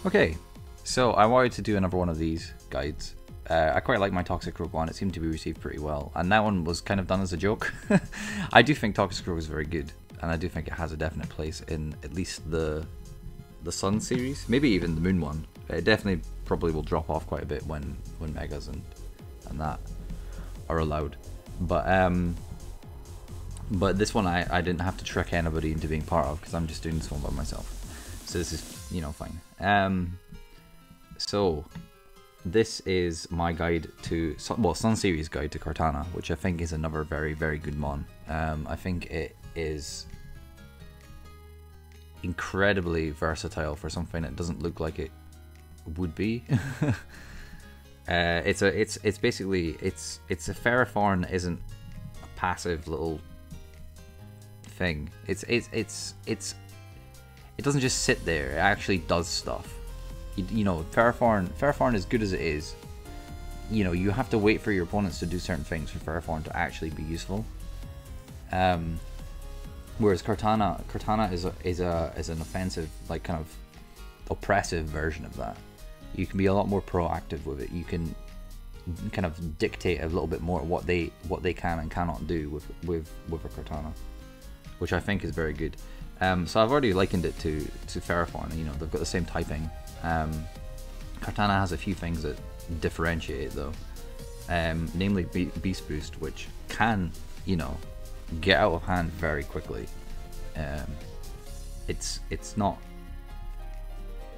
Okay, so I wanted to do another one of these guides. I quite like my Toxic Rogue one, it seemed to be received pretty well, and that one was kind of done as a joke. I do think Toxic Rogue is very good, and I do think it has a definite place in at least the Sun series, maybe even the Moon one. It definitely probably will drop off quite a bit when Megas and that are allowed. But this one I didn't have to trick anybody into being part of, because I'm just doing this one by myself. So this is, you know, fine. So this is my guide to, well, Sun series guide to Cortana, which I think is another very, very good mon. I think it is incredibly versatile for something that doesn't look like it would be. It's basically a Ferrothorn that isn't a passive little thing. It doesn't just sit there. It actually does stuff. You know, Ferrothorn, as good as it is, you know, you have to wait for your opponents to do certain things for Ferrothorn to actually be useful. Whereas Cortana is an offensive, like, kind of oppressive version of that. You can be a lot more proactive with it. You can kind of dictate a little bit more what they can and cannot do with a Cortana, which I think is very good. So I've already likened it to Ferrothorn. You know, they've got the same typing. Kartana has a few things that differentiate it though, namely Beast Boost, which can, you know, get out of hand very quickly. It's not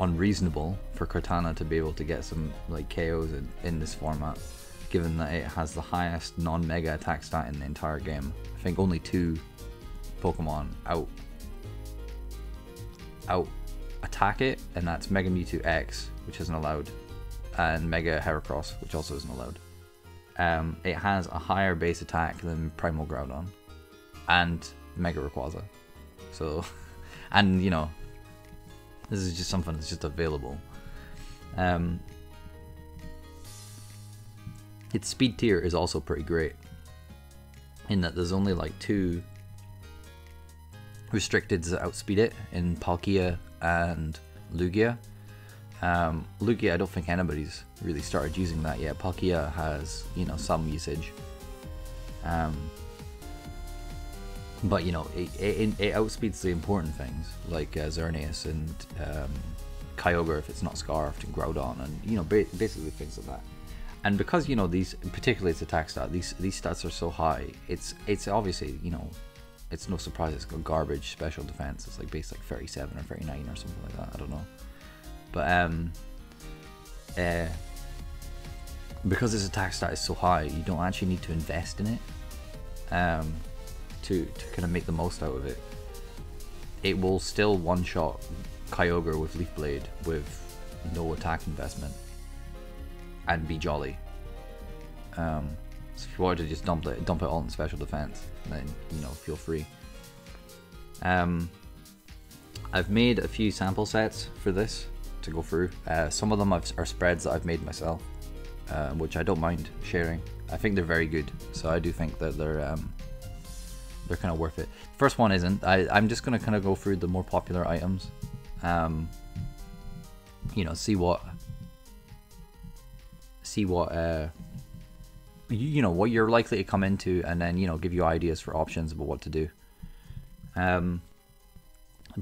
unreasonable for Cortana to be able to get some like KOs in this format, given that it has the highest non-mega attack stat in the entire game. I think only 2 Pokemon out attack it, and that's Mega Mewtwo X, which isn't allowed, and Mega Heracross, which also isn't allowed. It has a higher base attack than Primal Groudon and Mega Rayquaza. So, and you know, this is just something that's just available. Its speed tier is also pretty great, in that there's only like 2 restricted that outspeed it in Palkia and Lugia. Lugia, I don't think anybody's really started using that yet. Palkia has, you know, some usage. But you know, it outspeeds the important things like Xerneas and Kyogre if it's not Scarfed, and Groudon, and you know, basically things like that. And because, you know, these, particularly its attack stat, these stats are so high, it's obviously, you know, it's no surprise it's got garbage special defense. It's like base like 37 or 39 or something like that. I don't know. But because its attack stat is so high, you don't actually need to invest in it to kind of make the most out of it. It will still one-shot Kyogre with Leaf Blade with no attack investment and be jolly. So if you wanted to just dump it all in special defense, then, you know, feel free. I've made a few sample sets for this to go through. Some of them are spreads that I've made myself, which I don't mind sharing. I think they're very good, so I do think that they're kind of worth it. First one isn't. I'm just gonna kind of go through the more popular items. You know, see what you know, what you're likely to come into, and then, you know, give you ideas for options about what to do. And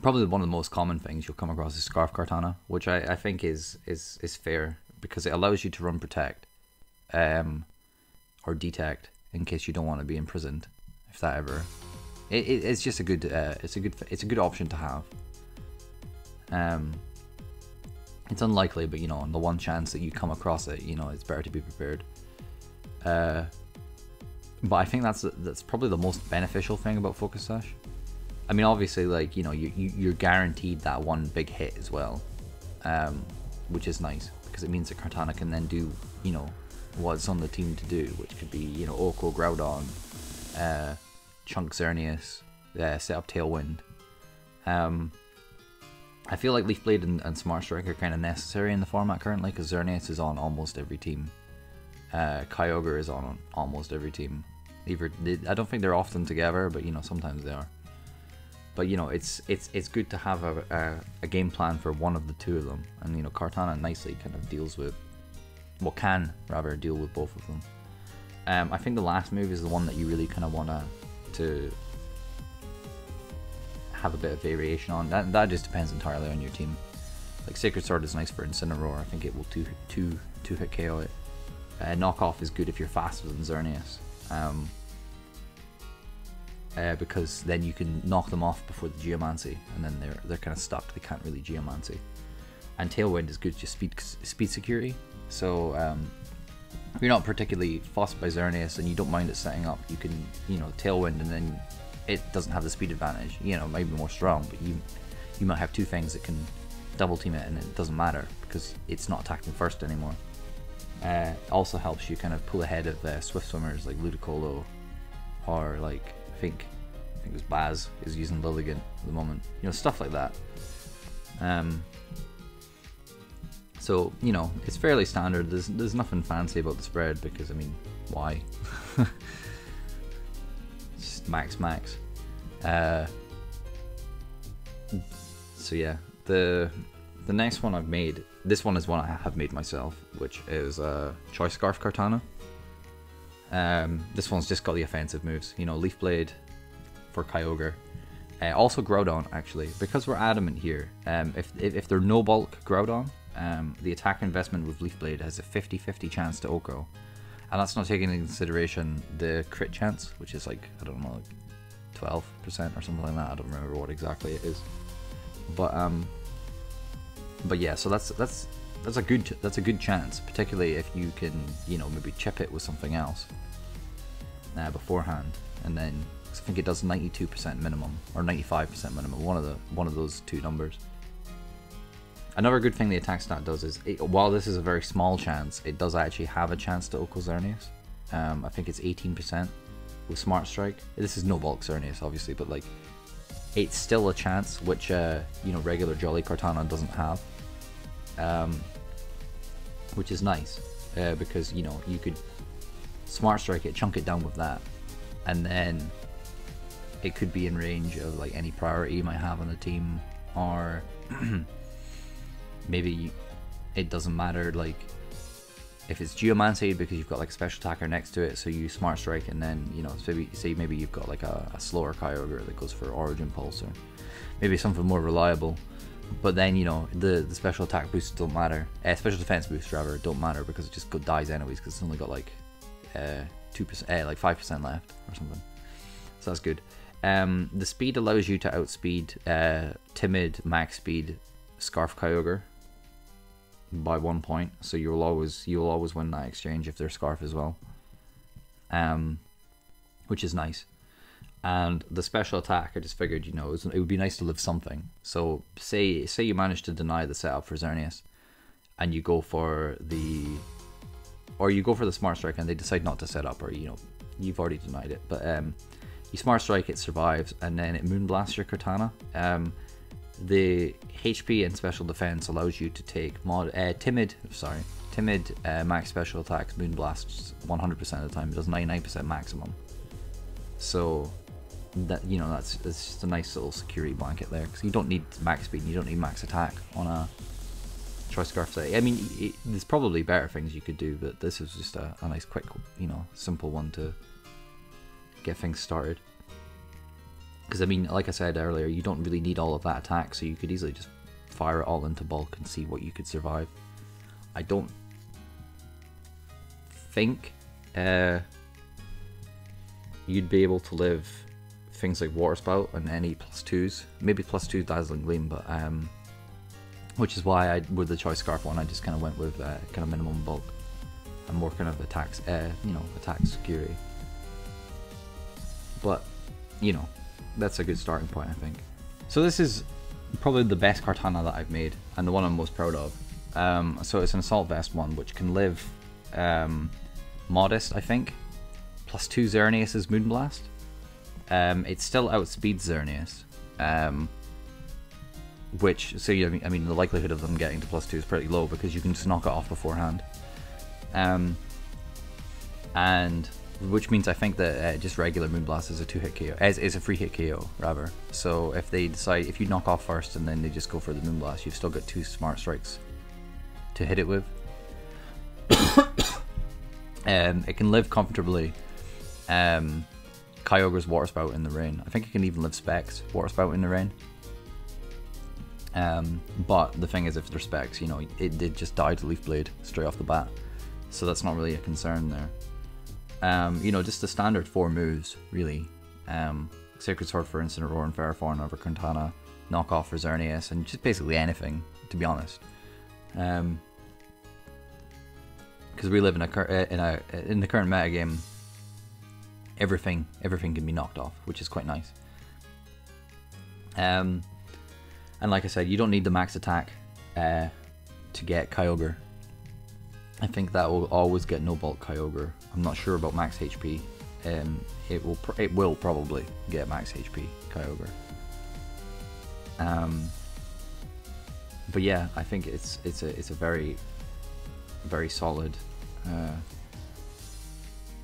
probably one of the most common things you'll come across is Scarf Kartana, which I think is fair, because it allows you to run Protect or Detect in case you don't want to be imprisoned, if that ever. It's just a good it's a good option to have. It's unlikely, but you know, on the one chance that you come across it, you know, it's better to be prepared. But I think that's probably the most beneficial thing about Focus Sash. I mean, obviously, like, you know, you're guaranteed that one big hit as well, which is nice, because it means that Kartana can then do, you know, what's on the team to do, which could be, you know, Oko Groudon, Chunk Xerneas, set up Tailwind. I feel like Leaf Blade and Smart Strike are kind of necessary in the format currently, because Xerneas is on almost every team. Kyogre is on almost every team. I don't think they're often together, but you know, sometimes they are. But you know, it's good to have a game plan for one of the two of them, and you know, Kartana nicely kind of deals with, well, can rather deal with both of them. I think the last move is the one that you really kind of want to have a bit of variation on. That just depends entirely on your team. Like Sacred Sword is nice for Incineroar. I think it will two hit KO it. Knockoff is good if you're faster than Xerneas. Because then you can knock them off before the Geomancy, and then they're kind of stuck. They can't really Geomancy. And Tailwind is good just speed security. So if you're not particularly fussed by Xerneas and you don't mind it setting up, you can, you know, Tailwind, and then it doesn't have the speed advantage. You know, it might be more strong, but you might have two things that can double team it, and it doesn't matter because it's not attacking first anymore. Also helps you kind of pull ahead of Swift Swimmers like Ludicolo, or like I think it was Baz is using Lilligant at the moment. You know, stuff like that. So you know, it's fairly standard. There's nothing fancy about the spread because I mean, why? Just max. So yeah, the next one I've made. This one is one I have made myself, which is Choice Scarf Kartana. This one's just got the offensive moves, you know, Leaf Blade for Kyogre. Also Groudon, actually, because we're adamant here. If they're no bulk Groudon, the attack investment with Leaf Blade has a 50-50 chance to Oko, and that's not taking into consideration the crit chance, which is like, I don't know, like 12% or something like that. I don't remember what exactly it is, but yeah, so that's a good chance, particularly if you can, you know, maybe chip it with something else beforehand, and then I think it does 92% minimum or 95% minimum, one of those two numbers. Another good thing the attack stat does is, while this is a very small chance, it does actually have a chance to Oko Xerneas. I think it's 18% with Smart Strike. This is no bulk Xerneas, obviously, but like, it's still a chance, which you know, regular Jolly Kartana doesn't have, which is nice, because you know, you could Smart Strike it, chunk it down with that, and then it could be in range of like any priority you might have on the team, or maybe it doesn't matter, like if it's Geomancy because you've got like a special attacker next to it, so you Smart Strike, and then, you know, say maybe you've got like a slower Kyogre that goes for Origin Pulse, or maybe something more reliable, but then, you know, the special attack boosts don't matter, special defense boosts rather don't matter, because it just dies anyways, because it's only got like 2%, like 5% left or something, so that's good. The speed allows you to outspeed timid max speed Scarf Kyogre by 1 point, so you'll always win that exchange if they're Scarf as well, which is nice. And the special attack, I just figured, you know, it would be nice to live something. So say you manage to deny the setup for Xerneas, and you go for the Smart Strike, and they decide not to set up, or, you know, you've already denied it, but you Smart Strike, it survives, and then it Moonblasts your Cortana. The HP and special defense allows you to take timid max special attacks Moonblasts 100% of the time. It does 99% maximum. So that, you know, that's just a nice little security blanket there, because you don't need max speed and you don't need max attack on a Choice Scarf set. I mean, there's probably better things you could do, but this is just a nice quick, you know, simple one to get things started. Because I mean, like I said earlier, you don't really need all of that attack, so you could easily just fire it all into bulk and see what you could survive. I don't think you'd be able to live things like Water Spout and any +2s, maybe +2 Dazzling Gleam, but which is why with the Choice Scarf one, I just kind of went with kind of minimum bulk and more kind of attacks, you know, attack security. But you know, that's a good starting point, I think. So this is probably the best Kartana that I've made, and the one I'm most proud of. So it's an Assault Vest one, which can live Modest, I think, +2 Xerneas' Moonblast. It still outspeeds Xerneas, which, so I mean, the likelihood of them getting to +2 is pretty low, because you can just knock it off beforehand. And which means I think that just regular Moonblast is a 2-hit KO, is a 3-hit KO rather. So if they decide, if you knock off first and then they just go for the Moonblast, you've still got 2 smart strikes to hit it with. It can live comfortably Kyogre's Water Spout in the rain. I think it can even live Specs Water Spout in the rain. But the thing is, if they're Specs, you know, it did just die to Leaf Blade straight off the bat, so that's not really a concern there. You know, just the standard 4 moves really. Sacred Sword for Incineroar and Ferrothorn over Kartana, knock off for Xerneas, and just basically anything, to be honest. Because we live in the current metagame, everything can be knocked off, which is quite nice. And like I said, you don't need the max attack to get Kyogre. I think that will always get no bulk Kyogre. I'm not sure about max HP. It will probably get max HP Kyogre. But yeah, I think it's a very solid.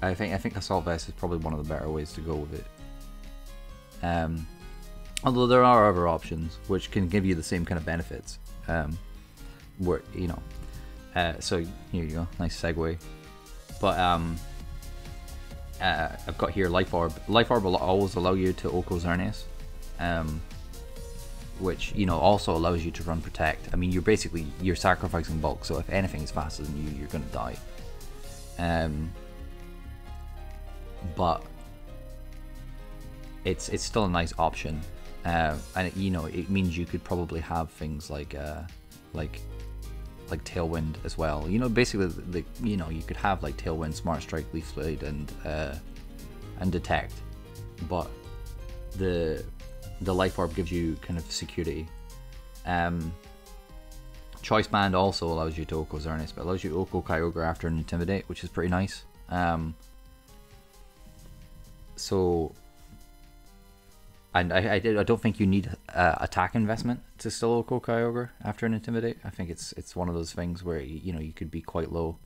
I think Assault Vest is probably one of the better ways to go with it. Although there are other options which can give you the same kind of benefits. Where, you know, so here you go, nice segue. But I've got here Life Orb. Life Orb will always allow you to Oko Xerneas, which, you know, also allows you to run Protect. I mean, you're sacrificing bulk, so if anything is faster than you, you're gonna die. But it's still a nice option, and you know, it means you could probably have things like Tailwind as well. You know, basically, you know, you could have like Tailwind, Smart Strike, Leaf Blade, and Detect, but the Life Orb gives you kind of security. Choice Band also allows you to Oko Xerneas, but allows you to Oko Kyogre after an Intimidate, which is pretty nice. So, and I don't think you need attack investment to still Oko Kyogre after an Intimidate. I think it's one of those things where, you know, you could be quite low.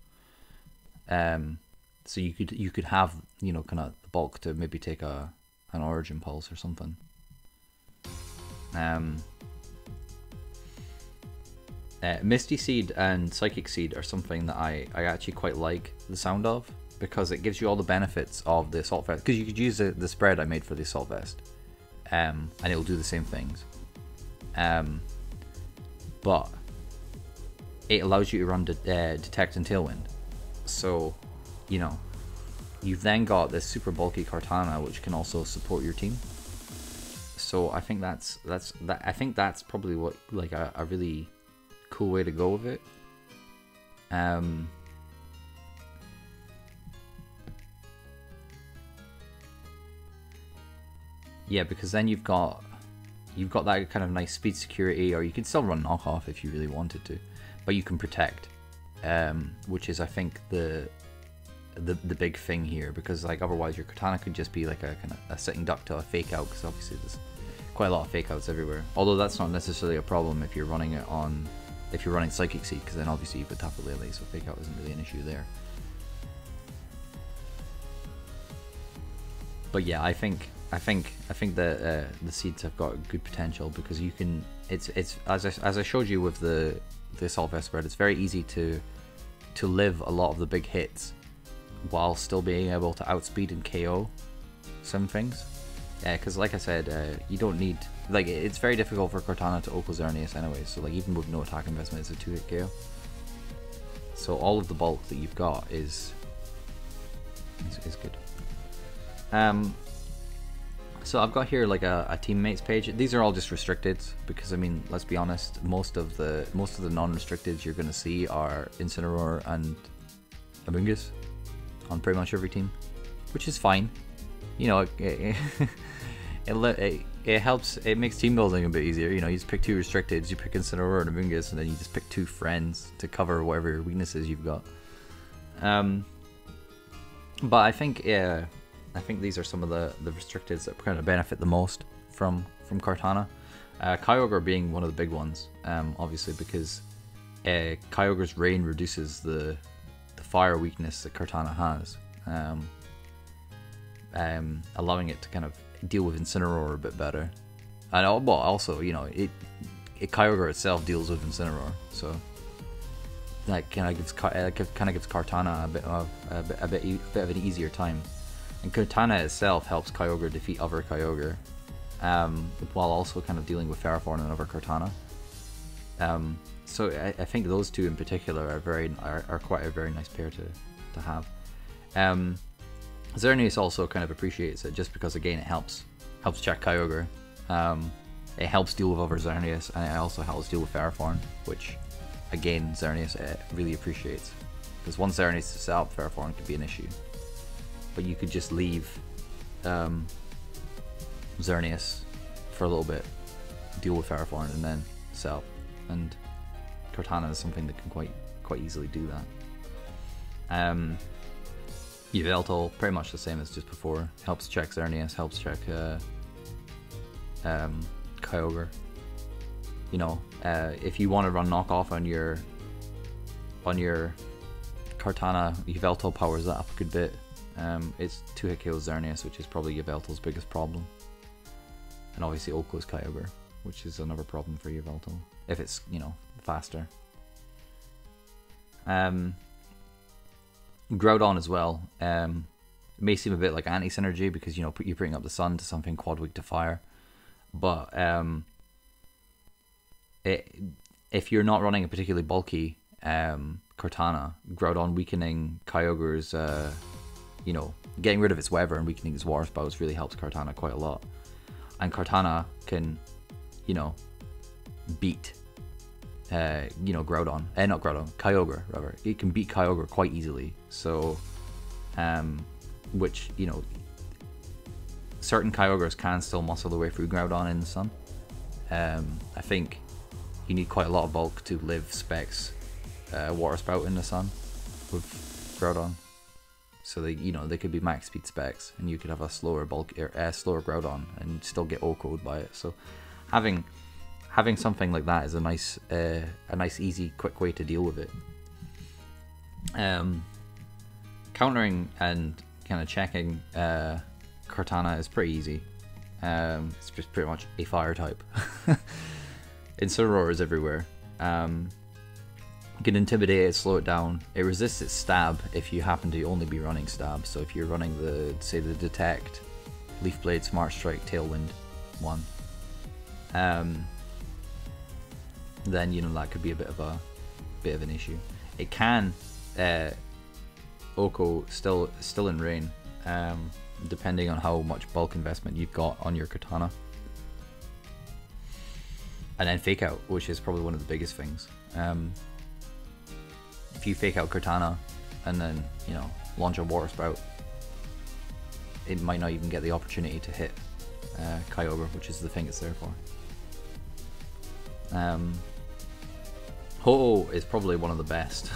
So you could have, you know, kind of the bulk to maybe take an Origin Pulse or something. Misty Seed and Psychic Seed are something that I actually quite like the sound of, because it gives you all the benefits of the Assault Vest. Because you could use the spread I made for the Assault Vest, and it will do the same things. But it allows you to run Detect and Tailwind. So, you know, you've then got this super bulky Kartana, which can also support your team. So I think that's probably what, like, a really cool way to go with it. Yeah, because then you've got that kind of nice speed security, or you can still run knockoff if you really wanted to, but you can protect, which is, I think, the big thing here, because like otherwise your Cortana could just be like a kind of a sitting duck to a fake out, because obviously there's quite a lot of fake outs everywhere. Although that's not necessarily a problem if you're running it on, if you're running Psychic Seed, because then obviously you would Tapu Lele, so fake out isn't really an issue there. But yeah, I think that the seeds have got good potential, because you can, it's as I showed you with the Assault Vest spread, it's very easy to live a lot of the big hits while still being able to outspeed and KO some things. Because like I said, you don't need, like, it's very difficult for Cortana to Oko Xerneas anyway, so like even with no attack investment, it's a 2-hit KO. So all of the bulk that you've got is good. So I've got here like a teammates page. These are all just restricted, because I mean, let's be honest, most of the non-restricted you're gonna see are Incineroar and Amoonguss on pretty much every team, which is fine. You know, it helps. It makes team building a bit easier. You know, you just pick 2 restricted, you pick Incineroar and Amoonguss, and then you just pick 2 friends to cover whatever weaknesses you've got. But I think these are some of the restricteds that kind of benefit the most from Kartana. Kyogre being one of the big ones, obviously, because Kyogre's Rain reduces the fire weakness that Kartana has. allowing it to kind of deal with Incineroar a bit better. And also, you know, Kyogre itself deals with Incineroar, so that kind of gives Kartana a bit of an easier time. And Cortana itself helps Kyogre defeat other Kyogre, while also kind of dealing with Ferrothorn and other Cortana. So I think those two in particular are quite a very nice pair to have. Xerneas also kind of appreciates it just because, again, it helps check Kyogre. It helps deal with other Xerneas, and it also helps deal with Ferrothorn, which, again, Xerneas really appreciates. Because once Xerneas is set up, Ferrothorn could be an issue. But you could just leave Xerneas for a little bit, deal with Ferrothorn, and then set up. And Cortana is something that can quite easily do that. Yveltal, pretty much the same as just before. Helps check Xerneas, helps check Kyogre. You know, if you want to run knockoff on your Kartana, Yveltal powers that up a good bit. It's 2-hit kills Xerneas, which is probably Yveltal's biggest problem. And obviously Oko's Kyogre, which is another problem for Yveltal, if it's, you know, faster. Groudon as well. It may seem a bit like anti-synergy because, you know, you're bringing up the sun to something quad weak to fire. But if you're not running a particularly bulky Cortana, Groudon weakening Kyogre's, you know, getting rid of its weather and weakening its water spouts really helps Cortana quite a lot. And Cortana can, you know, beat, you know, Groudon. Not Groudon, Kyogre, rather. It can beat Kyogre quite easily. So, which, you know, certain Kyogres can still muscle their way through Groudon in the sun. I think you need quite a lot of bulk to live Specs Water Spout in the sun with Groudon. So they, you know, they could be max speed Specs, and you could have a slower slower Groudon and still get OHKO'd by it. So having something like that is a nice, easy, quick way to deal with it. Countering and kind of checking Cortana is pretty easy. It's just pretty much a fire type. Incineroar is everywhere. You can intimidate it, slow it down. It resists its stab if you happen to only be running stab. So if you're running the Detect, Leaf Blade, Smart Strike, Tailwind one, then, you know, that could be a bit of an issue. It can OHKO still in rain, depending on how much bulk investment you've got on your Cortana. And then Fake Out, which is probably one of the biggest things. If you Fake Out Cortana and then, you know, launch a Water Spout, it might not even get the opportunity to hit Kyogre, which is the thing it's there for. Ho-Oh is probably one of the best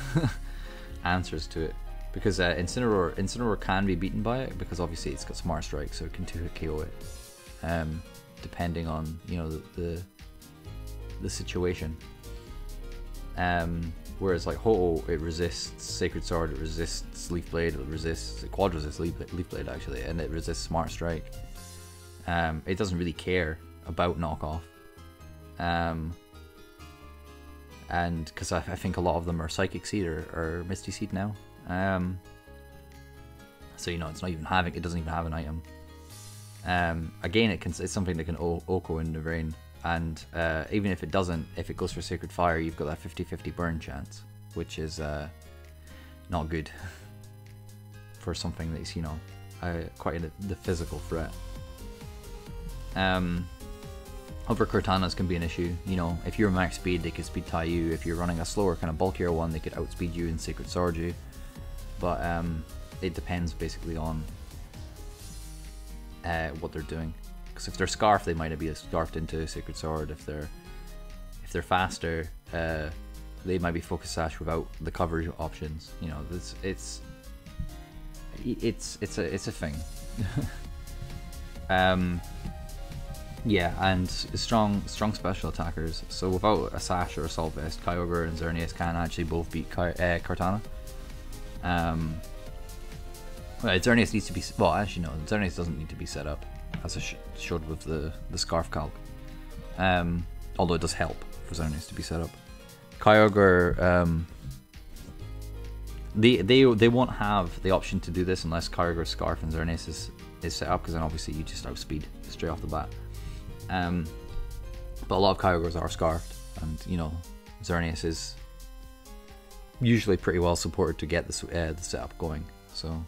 answers to it, because Incineroar can be beaten by it, because obviously it's got Smart Strike, so it can 2-hit KO it, depending on, you know, the situation. Whereas like Ho-Oh, it resists Sacred Sword, it resists Leaf Blade, it quad resists Leaf Blade actually, and it resists Smart Strike. It doesn't really care about knockoff. And because I think a lot of them are Psychic Seed or Misty Seed now. So, you know, it doesn't even have an item. Again, it's something that can OHKO in the rain. And even if it doesn't, if it goes for Sacred Fire, you've got that 50-50 burn chance, which is not good for something that's, you know, quite the physical threat. Other Cortanas can be an issue. You know, if you're max speed, they could speed tie you. If you're running a slower, kind of bulkier one, they could outspeed you and Sacred Sword you. But it depends basically on what they're doing. Because if they're Scarf, they might be scarfed into Sacred Sword. If they're faster, they might be Focus Sash without the coverage options. You know, it's a thing. Yeah, and strong special attackers. So without a Sash or Assault Vest, Kyogre and Xerneas can actually both beat Kartana. Well, Xerneas needs to be, well actually no, Xerneas doesn't need to be set up, as I showed with the Scarf calc. Although it does help for Xerneas to be set up. Kyogre, they won't have the option to do this unless Kyogre, Scarf and Xerneas is set up, because then obviously you just outspeed straight off the bat. But a lot of Kyogres are Scarfed, and you know, Xerneas is usually pretty well supported to get the setup going, so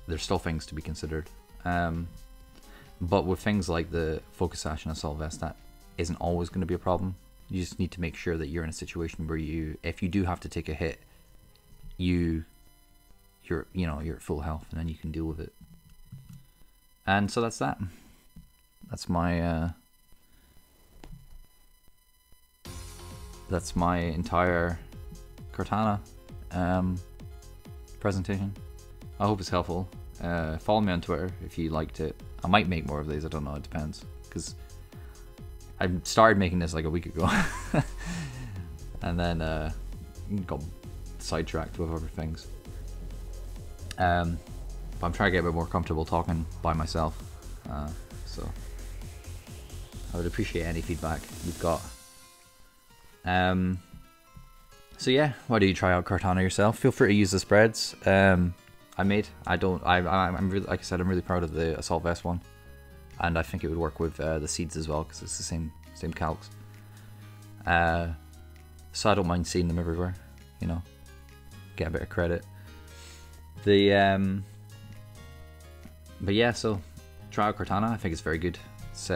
there's still things to be considered. But with things like the Focus Sash and Assault Vest, that isn't always going to be a problem. You just need to make sure that you're in a situation where if you do have to take a hit, you're at full health, and then you can deal with it. And so that's that. That's my entire Kartana presentation. I hope it's helpful. Follow me on Twitter if you liked it. I might make more of these, I don't know, it depends, because I started making this like a week ago and then got sidetracked with other things. But I'm trying to get a bit more comfortable talking by myself, so I would appreciate any feedback you've got. So yeah, why don't you try out Cortana yourself? Feel free to use the spreads I'm really, like I said, I'm really proud of the Assault Vest one, and I think it would work with the seeds as well, because it's the same calcs. So I don't mind seeing them everywhere, you know, get a bit of credit. But yeah, so try out Cortana. I think it's very good. It's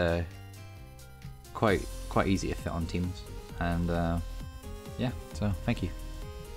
quite easy to fit on teams, and yeah, so thank you.